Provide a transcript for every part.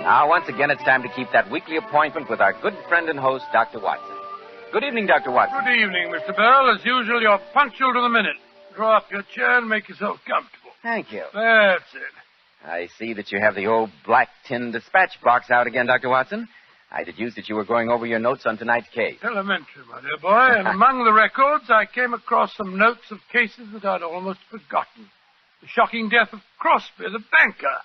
Now, once again, it's time to keep that weekly appointment with our good friend and host, Dr. Watson. Good evening, Dr. Watson. Good evening, Mr. Bell. As usual, you're punctual to the minute. Draw up your chair and make yourself comfortable. Thank you. That's it. I see that you have the old black tin dispatch box out again, Dr. Watson. I deduced that you were going over your notes on tonight's case. Elementary, my dear boy. And among the records, I came across some notes of cases that I'd almost forgotten. The shocking death of Crosby, the banker,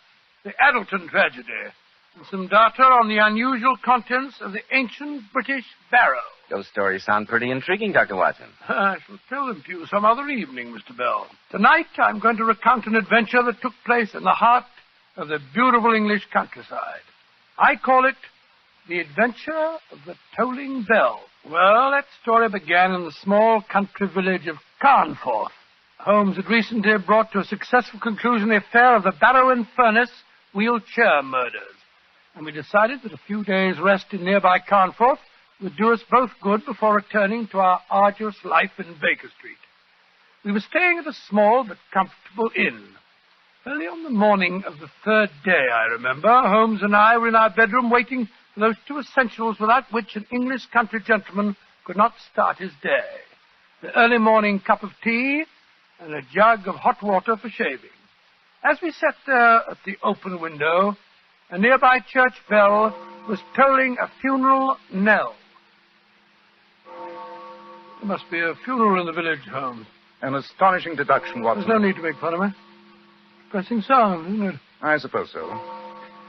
the Addleton tragedy, and some data on the unusual contents of the ancient British barrow. Those stories sound pretty intriguing, Dr. Watson. I shall tell them to you some other evening, Mr. Bell. Tonight, I'm going to recount an adventure that took place in the heart of the beautiful English countryside. I call it The Adventure of the Tolling Bell. Well, that story began in the small country village of Carnforth. Holmes had recently brought to a successful conclusion the affair of the Barrow and Furnace wheelchair murders. And we decided that a few days' rest in nearby Carnforth would do us both good before returning to our arduous life in Baker Street. We were staying at a small but comfortable inn. Early on the morning of the third day, I remember, Holmes and I were in our bedroom waiting for those two essentials without which an English country gentleman could not start his day. The early morning cup of tea and a jug of hot water for shaving. As we sat there at the open window, a nearby church bell was tolling a funeral knell. There must be a funeral in the village, Holmes. An astonishing deduction, Watson. There's no need to make fun of me. Depressing sound, isn't it? I suppose so.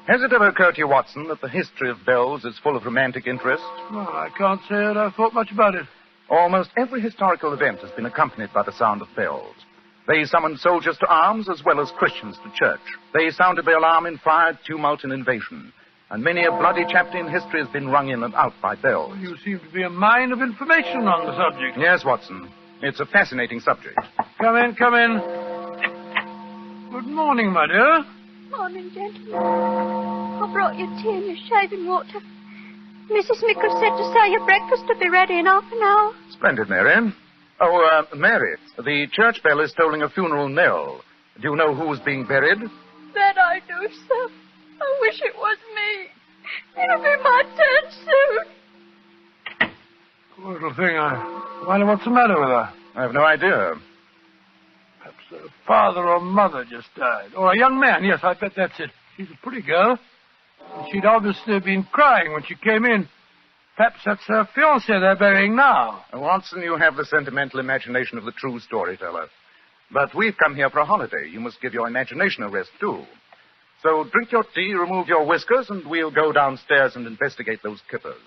Has it ever occurred to you, Watson, that the history of bells is full of romantic interest? Well, I can't say that I've thought much about it. Almost every historical event has been accompanied by the sound of bells. They summoned soldiers to arms as well as Christians to church. They sounded the alarm in fire, tumult, and invasion. And many a bloody chapter in history has been rung in and out by bells. Well, you seem to be a mine of information on the subject. Yes, Watson. It's a fascinating subject. Come in, come in. Good morning, my dear. Morning, gentlemen. I brought you tea and your shaving water. Mrs. Mickle said to say your breakfast will be ready in half an hour. Splendid, Mary. Oh, Mary, the church bell is tolling a funeral knell. Do you know who's being buried? That I do, sir. I wish it was me. It'll be my turn soon. Poor little thing. I wonder what's the matter with her. I have no idea. Perhaps her father or mother just died. Or a young man. Yes, I bet that's it. She's a pretty girl. And she'd obviously been crying when she came in. Perhaps that's her fiancé they're burying now. Watson, you have the sentimental imagination of the true storyteller. But we've come here for a holiday. You must give your imagination a rest, too. So drink your tea, remove your whiskers, and we'll go downstairs and investigate those kippers.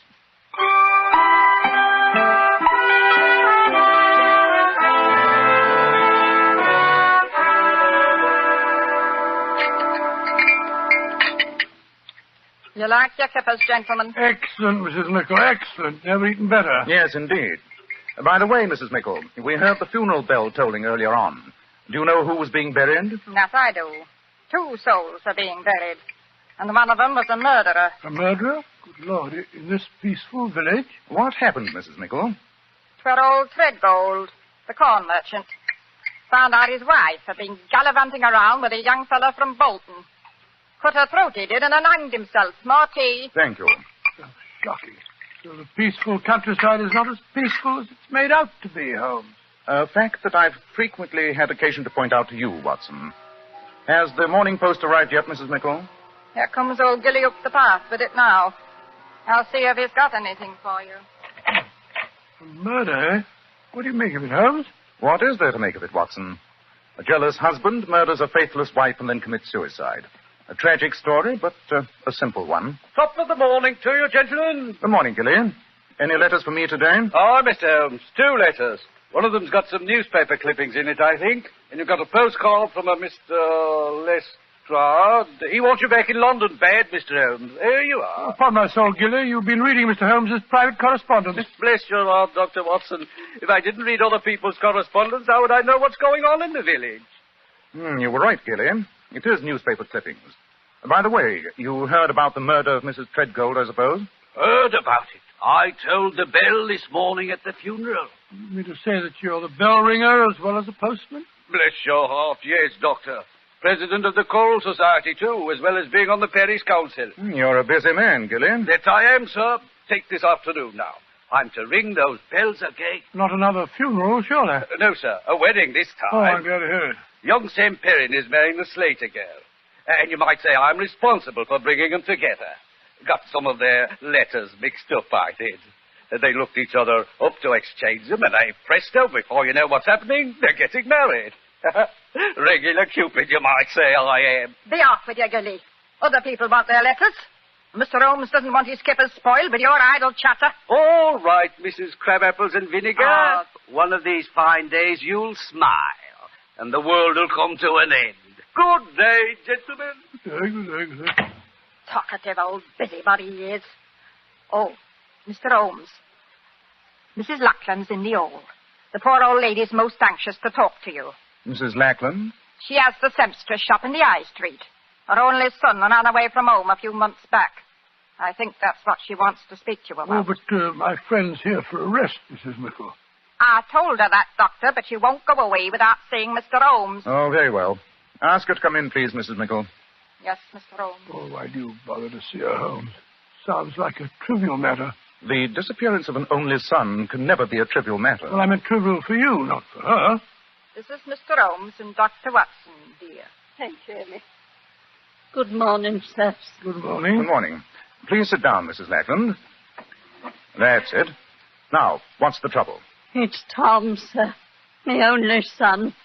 You like your kippers, gentlemen? Excellent, Mrs. Mickle, excellent. Never eaten better. Yes, indeed. By the way, Mrs. Mickle, we heard the funeral bell tolling earlier on. Do you know who was being buried? Yes, I do. 2 souls are being buried. And one of them was a murderer. A murderer? Good Lord, in this peaceful village? What happened, Mrs. Mickle? 'Twere old Threadgold, the corn merchant. Found out his wife had been gallivanting around with a young fellow from Bolton. Cut her throat, he did, and then hanged himself. More tea. Thank you. Oh, shocking. So the peaceful countryside is not as peaceful as it's made out to be, Holmes. A fact that I've frequently had occasion to point out to you, Watson. Has the Morning Post arrived yet, Mrs. Mickle? Here comes old Gilly up the path with it now. I'll see if he's got anything for you. A murder, eh? What do you make of it, Holmes? What is there to make of it, Watson? A jealous husband murders a faithless wife and then commits suicide. A tragic story, but a simple one. Top of the morning to you, gentlemen. Good morning, Gilly. Any letters for me today? Oh, Mr. Holmes, 2 letters. One of them's got some newspaper clippings in it, I think. And you've got a postcard from a Mr. Lestrade. He wants you back in London bad, Mr. Holmes. Here you are. Upon my soul, Gilly, you've been reading Mr. Holmes's private correspondence. Bless your heart, Dr. Watson. If I didn't read other people's correspondence, how would I know what's going on in the village? You were right, Gilly. It is newspaper clippings. By the way, you heard about the murder of Mrs. Threadgold, I suppose? Heard about it. I told the bell this morning at the funeral. You mean to say that you're the bell ringer as well as the postman? Bless your heart, yes, Doctor. president of the Coal Society, too, as well as being on the parish council. You're a busy man, Gilly. That I am, sir. Take this afternoon now. I'm to ring those bells again. Not another funeral, surely? No, sir. A wedding this time. Oh, I'm glad to hear it. Young Sam Perrin is marrying the Slater girl. And you might say I'm responsible for bringing them together. Got some of their letters mixed up, I did. They looked each other up to exchange them, and presto, before you know what's happening, they're getting married. Regular Cupid, you might say I am. Be off with you, Gilly. Other people want their letters. Mr. Holmes doesn't want his kippers spoiled with your idle chatter. All right, Mrs. Crabapples and Vinegar. One of these fine days you'll smile, and the world will come to an end. Good day, gentlemen. Talkative old busybody he is. Oh, Mr. Holmes. Mrs. Lackland's in the hall. The poor old lady's most anxious to talk to you. Mrs. Lackland? She has the seamstress shop in the High Street. Her only son ran away from home a few months back. I think that's what she wants to speak to you about. Oh, but my friend's here for a rest, Mrs. Mickle. I told her that, Doctor, but she won't go away without seeing Mr. Holmes. Oh, very well. Ask her to come in, please, Mrs. Mickle. Yes, Mr. Holmes. Oh, why do you bother to see her, Holmes? Sounds like a trivial matter. The disappearance of an only son can never be a trivial matter. Well, I meant trivial for you, not for her. This is Mr. Holmes and Dr. Watson, dear. Thank you, Emmy. Good morning, sir. Good morning. Good morning. Please sit down, Mrs. Lackland. That's it. Now, what's the trouble? It's Tom, sir. My only son.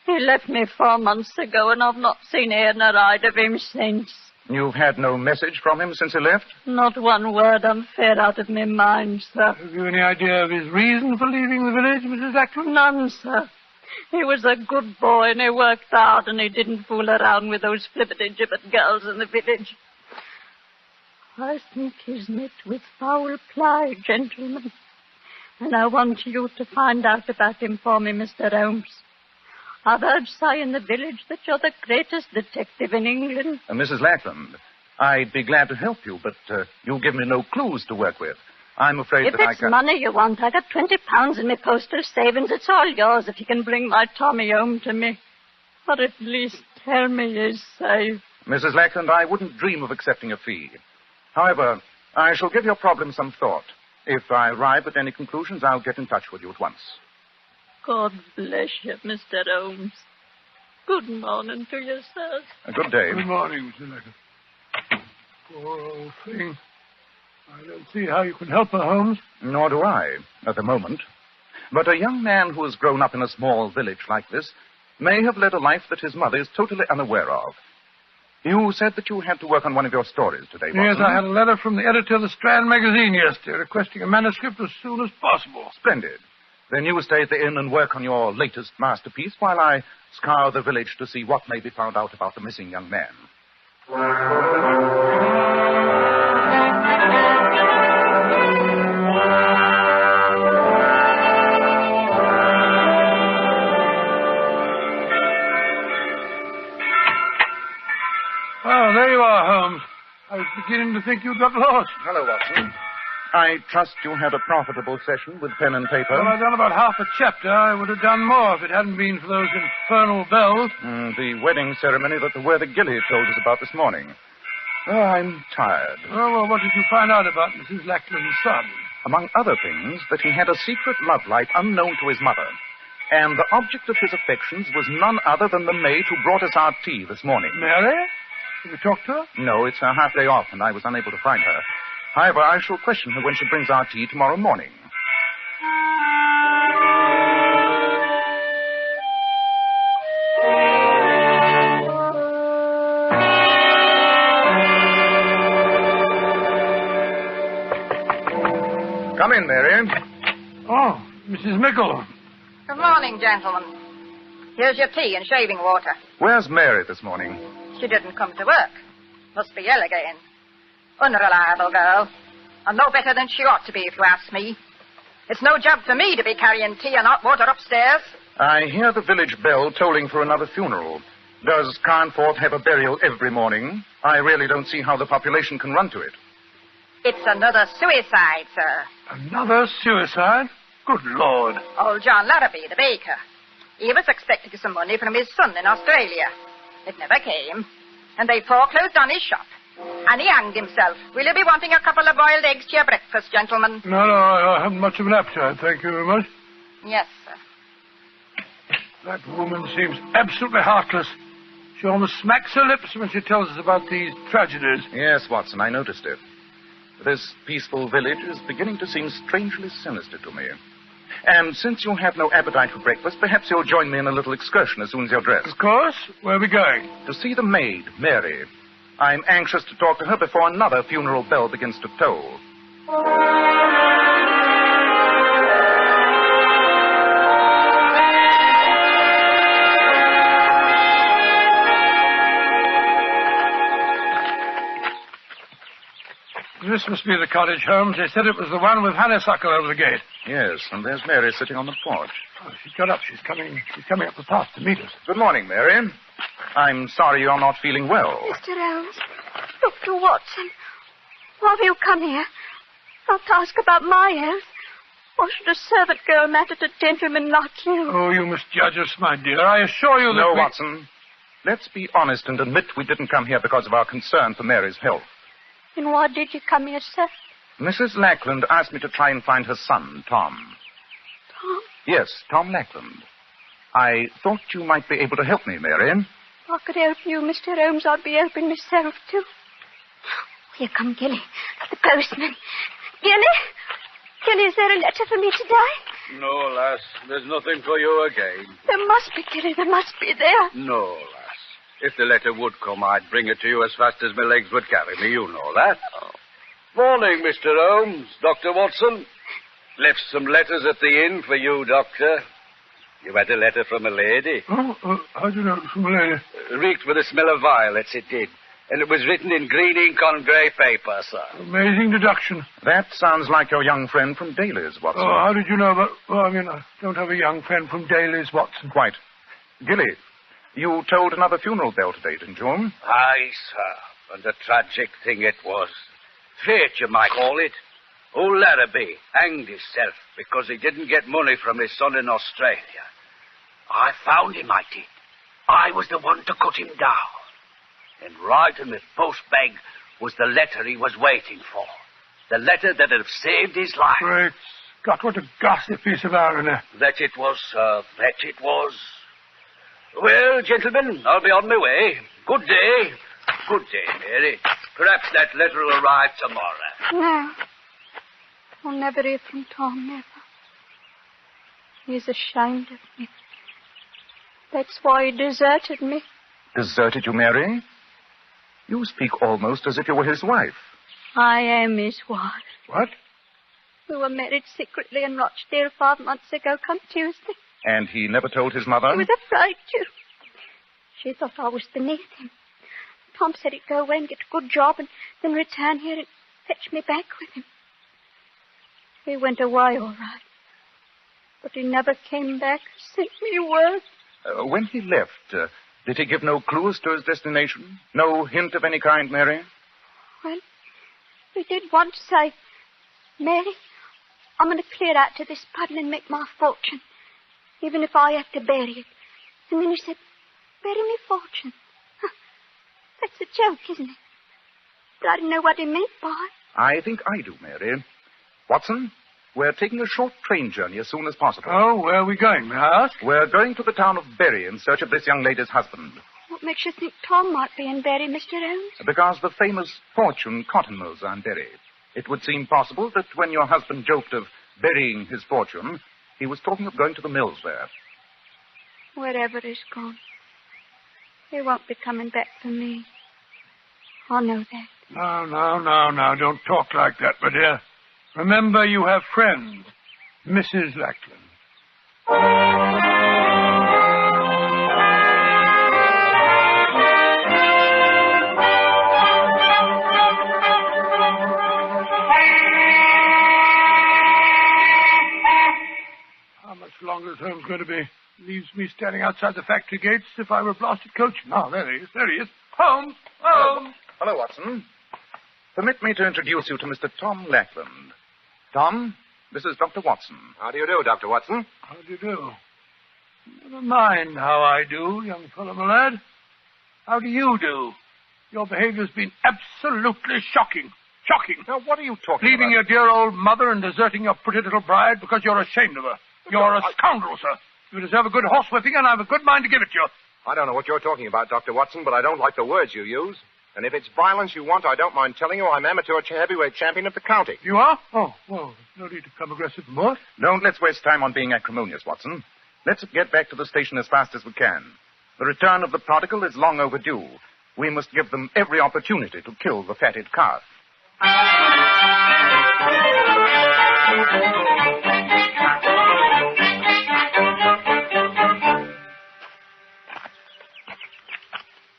He left me 4 months ago, and I've not seen ear nor eyed of him since. You've had no message from him since he left? Not one word. I'm fair out of my mind, sir. Have you any idea of his reason for leaving the village, Mrs. Lackland? None, sir. He was a good boy, and he worked hard, and he didn't fool around with those flippity-gibbet girls in the village. I think he's met with foul play, gentlemen. And I want you to find out about him for me, Mr. Holmes. I've heard say in the village that you're the greatest detective in England. Mrs. Lackland, I'd be glad to help you, but you give me no clues to work with. I'm afraid if that I can't... If it's money you want, I got £20 in my postal savings. It's all yours if you can bring my Tommy home to me. Or at least tell me he's safe. Mrs. Lackland, I wouldn't dream of accepting a fee. However, I shall give your problem some thought. If I arrive at any conclusions, I'll get in touch with you at once. God bless you, Mr. Holmes. Good morning to you, sir. Good day. Good morning, Mr. Lackland. Poor old thing. I don't see how you can help her, Holmes. Nor do I, at the moment. But a young man who has grown up in a small village like this may have led a life that his mother is totally unaware of. You said that you had to work on one of your stories today, Watson. Yes, I had a letter from the editor of the Strand magazine yesterday requesting a manuscript as soon as possible. Splendid. Then you stay at the inn and work on your latest masterpiece while I scour the village to see what may be found out about the missing young man. Oh, there you are, Holmes. I was beginning to think you'd got lost. Hello, Watson. I trust you had a profitable session with pen and paper. Well, I've done about half a chapter. I would have done more if it hadn't been for those infernal bells. The wedding ceremony that the worthy Gilly told us about this morning. Oh, I'm tired. Oh, well, what did you find out about Mrs. Lackland's son? Among other things, that he had a secret love life unknown to his mother. And the object of his affections was none other than the maid who brought us our tea this morning. Mary? Have you talked to her? No, it's her half-day off, and I was unable to find her. However, I shall question her when she brings our tea tomorrow morning. Come in, Mary. Oh, Mrs. Mickle. Good morning, gentlemen. Here's your tea and shaving water. Where's Mary this morning? She didn't come to work. Must be ill again. Unreliable girl. And no better than she ought to be, if you ask me. It's no job for me to be carrying tea and hot water upstairs. I hear the village bell tolling for another funeral. Does Carnforth have a burial every morning? I really don't see how the population can run to it. It's another suicide, sir. Another suicide? Good Lord. Old John Larrabee, the baker. He was expecting some money from his son in Australia. It never came. And they foreclosed on his shop. And he hanged himself. Will you be wanting a couple of boiled eggs to your breakfast, gentlemen? No, I haven't much of an appetite, thank you very much. Yes, sir. That woman seems absolutely heartless. She almost smacks her lips when she tells us about these tragedies. Yes, Watson, I noticed it. This peaceful village is beginning to seem strangely sinister to me. And since you have no appetite for breakfast, perhaps you'll join me in a little excursion as soon as you're dressed. Of course. Where are we going? To see the maid, Mary. I'm anxious to talk to her before another funeral bell begins to toll. This must be the cottage, Holmes. They said it was the one with honeysuckle over the gate. Yes, and there's Mary sitting on the porch. Oh, she's got up. She's coming up the path to meet us. Good morning, Mary. I'm sorry you're not feeling well. Mr. Holmes, Dr. Watson, why have you come here? Not to ask about my health. Why should a servant girl matter to a gentleman like you? Oh, you must judge us, my dear. I assure you that No, Watson. Let's be honest and admit we didn't come here because of our concern for Mary's health. Then why did you come here, sir? Mrs. Lackland asked me to try and find her son, Tom. Tom? Yes, Tom Lackland. I thought you might be able to help me, Mary. If I could help you, Mr. Holmes, I'd be helping myself, too. Here come Gilly, the postman. Gilly, is there a letter for me today? No, lass. There's nothing for you again. There must be, Gilly. There must be there. No, lass. If the letter would come, I'd bring it to you as fast as my legs would carry me. You know that. Oh. Morning, Mr. Holmes. Dr. Watson. Left some letters at the inn for you, Doctor. You had a letter from a lady. Oh, how do you know it was from a lady? Reeked with the smell of violets, it did. And it was written in green ink on grey paper, sir. Amazing deduction. That sounds like your young friend from Daly's, Watson. Oh, how did you know about... Well, I don't have a young friend from Daly's, Watson. Quite. Gilly, you told another funeral bell today, didn't you? Aye, sir. And a tragic thing it was. Fate, you might call it. Old Larrabee hanged himself because he didn't get money from his son in Australia. I found him, I did. I was the one to cut him down. And right in the post bag was the letter he was waiting for. The letter that had saved his life. Great Scott, what a ghastly piece of irony. That it was, sir. That it was. Well, gentlemen, I'll be on my way. Good day. Good day, Mary. Perhaps that letter will arrive tomorrow. No. I'll never hear from Tom, never. He's ashamed of me. That's why he deserted me. Deserted you, Mary? You speak almost as if you were his wife. I am his wife. What? We were married secretly in Rochdale 5 months ago, come Tuesday. And he never told his mother? He was afraid to. She thought I was beneath him. Tom said he'd go away and get a good job and then return here and fetch me back with him. He went away all right. But he never came back, sent me word. When he left, did he give no clues to his destination? No hint of any kind, Mary? Well, he did once say, Mary, I'm going to clear out to this puddle and make my fortune, even if I have to bury it. And then he said, bury me fortune. Huh. That's a joke, isn't it? But I didn't know what he meant by it. I think I do, Mary. Watson, we're taking a short train journey as soon as possible. Oh, where are we going, may I ask? We're going to the town of Bury in search of this young lady's husband. What makes you think Tom might be in Bury, Mr. Holmes? Because the famous fortune cotton mills are in Bury. It would seem possible that when your husband joked of burying his fortune, he was talking of going to the mills there. Wherever he's gone, he won't be coming back for me. I know that. No, don't talk like that, my dear. Remember, you have friends, Mrs. Lackland. How much longer is Holmes going to be? Leaves me standing outside the factory gates as if I were a blasted coachman. Oh, there he is. Holmes! Hello, Watson. Permit me to introduce you to Mr. Tom Lackland. Tom, this is Dr. Watson. How do you do, Dr. Watson? How do you do? Never mind how I do, young fellow, my lad. How do you do? Your behavior's been absolutely shocking. Shocking. Now, what are you talking Leaving your about? dear old mother and deserting your pretty little bride because you're ashamed of her. You're a scoundrel, sir. You deserve a good horsewhipping, and I've a good mind to give it you. I don't know what you're talking about, Dr. Watson, but I don't like the words you use. And if it's violence you want, I don't mind telling you I'm amateur heavyweight champion of the county. You are? Oh, well, no need to become aggressive more. Don't let's waste time on being acrimonious, Watson. Let's get back to the station as fast as we can. The return of the prodigal is long overdue. We must give them every opportunity to kill the fatted calf.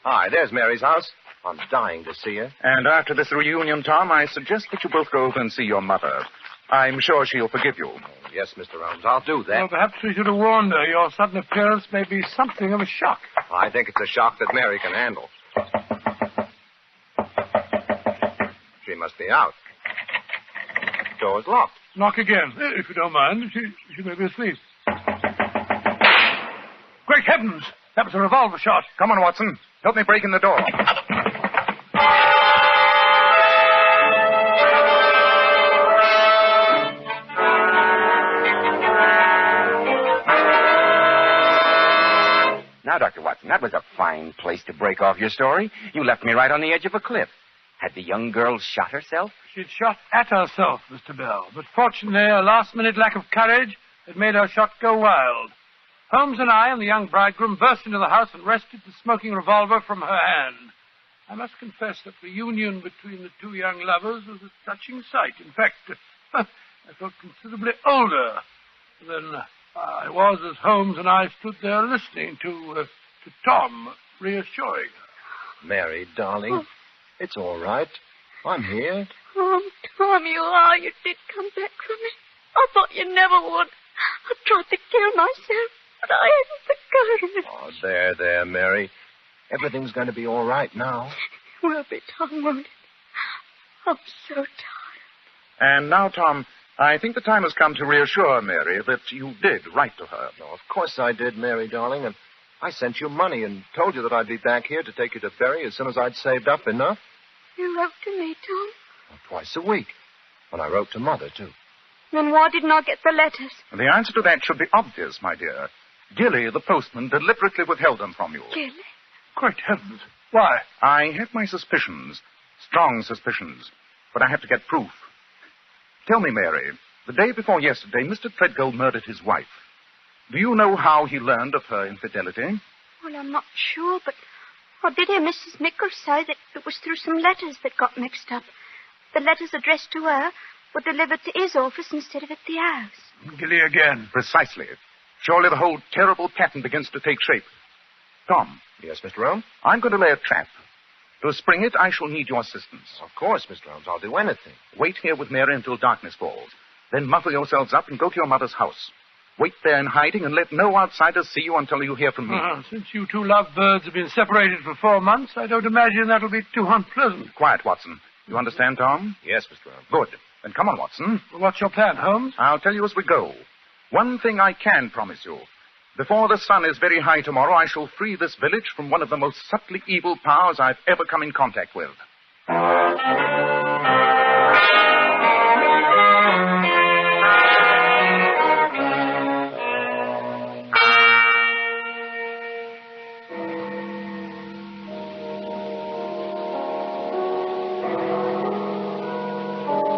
Hi, there's Mary's house. I'm dying to see her. And after this reunion, Tom, I suggest that you both go over and see your mother. I'm sure she'll forgive you. Oh, yes, Mr. Holmes, I'll do that. Well, perhaps we should have warned her. Your sudden appearance may be something of a shock. I think it's a shock that Mary can handle. She must be out. Door's locked. Knock again, if you don't mind. She may be asleep. Great heavens! That was a revolver shot. Come on, Watson. Help me break in the door. Now, Dr. Watson, that was a fine place to break off your story. You left me right on the edge of a cliff. Had the young girl shot herself? She'd shot at herself, Mr. Bell. But fortunately, a last-minute lack of courage had made her shot go wild. Holmes and I and the young bridegroom burst into the house and wrested the smoking revolver from her hand. I must confess that reunion between the two young lovers was a touching sight. In fact, I felt considerably older than I was as Holmes and I stood there listening to Tom, reassuring her. Mary, darling, it's all right. I'm here. Tom, you are. You did come back from me. I thought you never would. I tried to kill myself, but I hadn't the courage. Oh, there, Mary. Everything's going to be all right now. It will be, Tom, won't it? I'm so tired. And now, Tom, I think the time has come to reassure Mary that you did write to her. No, of course I did, Mary, darling, and I sent you money and told you that I'd be back here to take you to Bury as soon as I'd saved up enough. You wrote to me, Tom? Well, twice a week. And I wrote to Mother, too. Then why didn't I get the letters? The answer to that should be obvious, my dear. Gilly, the postman, deliberately withheld them from you. Gilly? Great heavens. Why? I have my suspicions, strong suspicions, but I have to get proof. Tell me, Mary, the day before yesterday, Mr. Threadgold murdered his wife. Do you know how he learned of her infidelity? Well, I'm not sure, but I did hear Mrs. Nichols say that it was through some letters that got mixed up. The letters addressed to her were delivered to his office instead of at the house. Gilly again. Precisely. Surely the whole terrible pattern begins to take shape. Tom. Yes, Mr. Holmes? I'm going to lay a trap. To spring it, I shall need your assistance. Of course, Mr. Holmes. I'll do anything. Wait here with Mary until darkness falls. Then muffle yourselves up and go to your mother's house. Wait there in hiding and let no outsiders see you until you hear from me. Since you two lovebirds have been separated for 4 months, I don't imagine that'll be too unpleasant. Quiet, Watson. You understand, Tom? Yes, Mr. Holmes. Good. Then come on, Watson. What's your plan, Holmes? I'll tell you as we go. One thing I can promise you. Before the sun is very high tomorrow, I shall free this village from one of the most subtly evil powers I've ever come in contact with.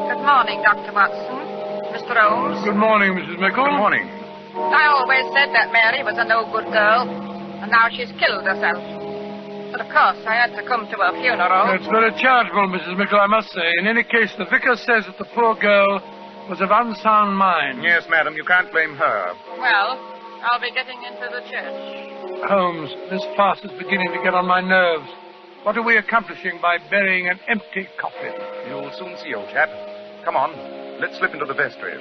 Good morning, Dr. Watson. Mr. Holmes. Good morning, Mrs. Mickle. Good morning. I always said that Mary was a no-good girl, and now she's killed herself. But, of course, I had to come to her funeral. It's very charitable, Mrs. Mickle, I must say. In any case, the vicar says that the poor girl was of unsound mind. Yes, madam, you can't blame her. Well, I'll be getting into the church. Holmes, this farce is beginning to get on my nerves. What are we accomplishing by burying an empty coffin? You'll soon see, old chap. Come on, let's slip into the vestry.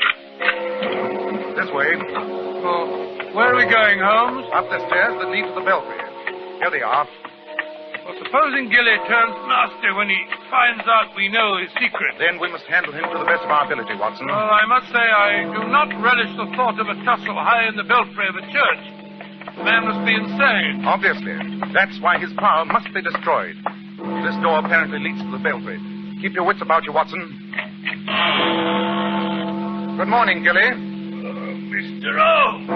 This way. Oh, where are we going, Holmes? Up the stairs that lead to the belfry. Here they are. Well, supposing Gilly turns nasty when he finds out we know his secret. Then we must handle him to the best of our ability, Watson. Well, I must say I do not relish the thought of a tussle high in the belfry of a church. The man must be insane. Obviously. That's why his power must be destroyed. This door apparently leads to the belfry. Keep your wits about you, Watson. Good morning, Gilly. Mr. Holmes.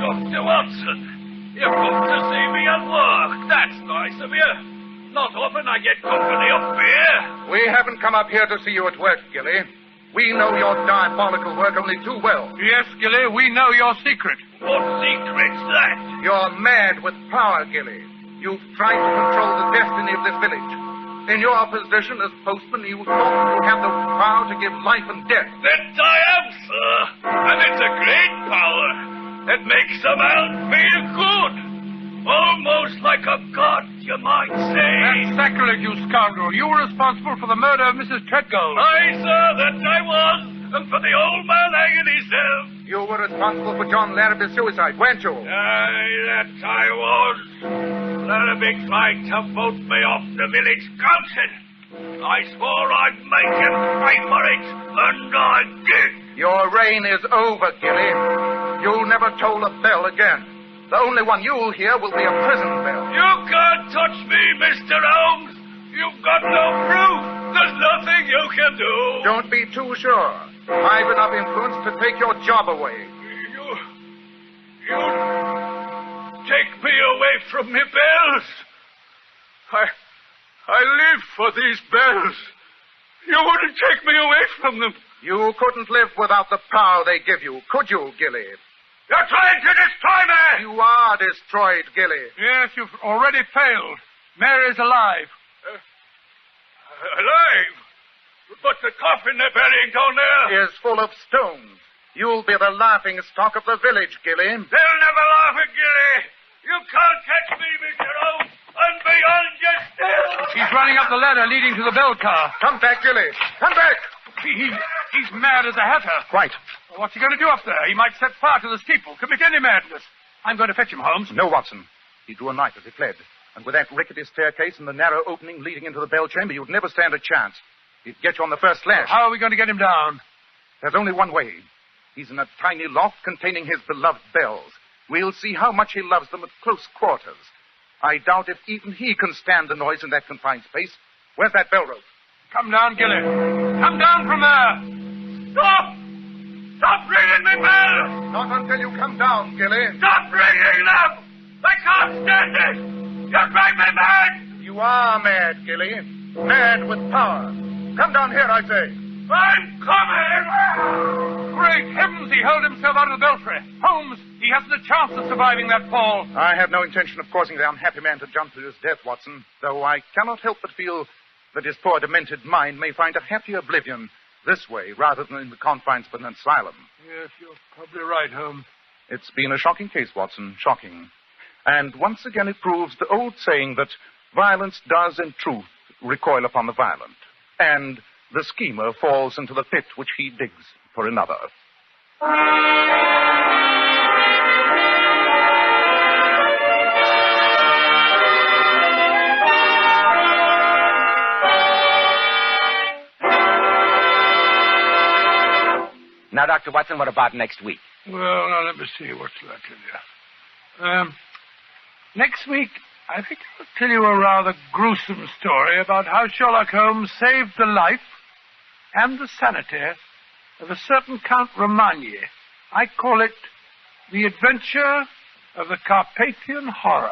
Dr. Watson. You've come to see me at work. That's nice of you. Not often I get company up here. We haven't come up here to see you at work, Gilly. We know your diabolical work only too well. Yes, Gilly, we know your secret. What secret's that? You're mad with power, Gilly. You've tried to control the destiny of this village. In your position as postman, you thought you had the power to give life and death. That I am, sir. And it's a great power. It makes a man feel good. Almost like a god, you might say. That's sacrilege, you scoundrel. You were responsible for the murder of Mrs. Treadgold. Aye, sir, that I was. And for the old man hanging himself. You were responsible for John Larrabee's suicide, weren't you? Aye, that I was. Larrabee tried to vote me off the village council. I swore I'd make him pay for it, and I did. Your reign is over, Gilly. You'll never toll a bell again. The only one you'll hear will be a prison bell. You can't touch me, Mr. Holmes. You've got no proof. There's nothing you can do. Don't be too sure. I've enough influence to take your job away. You take me away from me bells. I live for these bells. You wouldn't take me away from them. You couldn't live without the power they give you, could you, Gilly? You're trying to destroy me! You are destroyed, Gilly. Yes, you've already failed. Mary's alive. Alive? But the coffin they're burying down there is full of stones. You'll be the laughing stock of the village, Gilly. They'll never laugh at Gilly. You can't catch me, Mr. Holmes. I'm beyond you still. He's running up the ladder leading to the bell car. Come back, Gilly. Come back. He's mad as a hatter. Quite. What's he going to do up there? He might set fire to the steeple, commit any madness. I'm going to fetch him, Holmes. No, Watson. He drew a knife as he fled. And with that rickety staircase and the narrow opening leading into the bell chamber, you'd never stand a chance. He'd get you on the first slash. How are we going to get him down? There's only one way. He's in a tiny loft containing his beloved bells. We'll see how much he loves them at close quarters. I doubt if even he can stand the noise in that confined space. Where's that bell rope? Come down, Gilly. Come down from there. Stop! Stop ringing me bells! Not until you come down, Gilly. Stop ringing them! I can't stand it! You drive me mad! You are mad, Gilly. Mad with power. Come down here, I say. I'm coming! Great heavens, he hurled himself out of the belfry. Holmes, he hasn't a chance of surviving that fall. I have no intention of causing the unhappy man to jump to his death, Watson, though I cannot help but feel that his poor demented mind may find a happy oblivion this way rather than in the confines of an asylum. Yes, you're probably right, Holmes. It's been a shocking case, Watson, shocking. And once again it proves the old saying that violence does in truth recoil upon the violent, and the schemer falls into the pit which he digs for another. Now, Dr. Watson, what about next week? Well, now, let me see. What shall I tell you? Next week, I think I'll tell you a rather gruesome story about how Sherlock Holmes saved the life and the sanity of a certain Count Romagny. I call it The Adventure of the Carpathian Horror.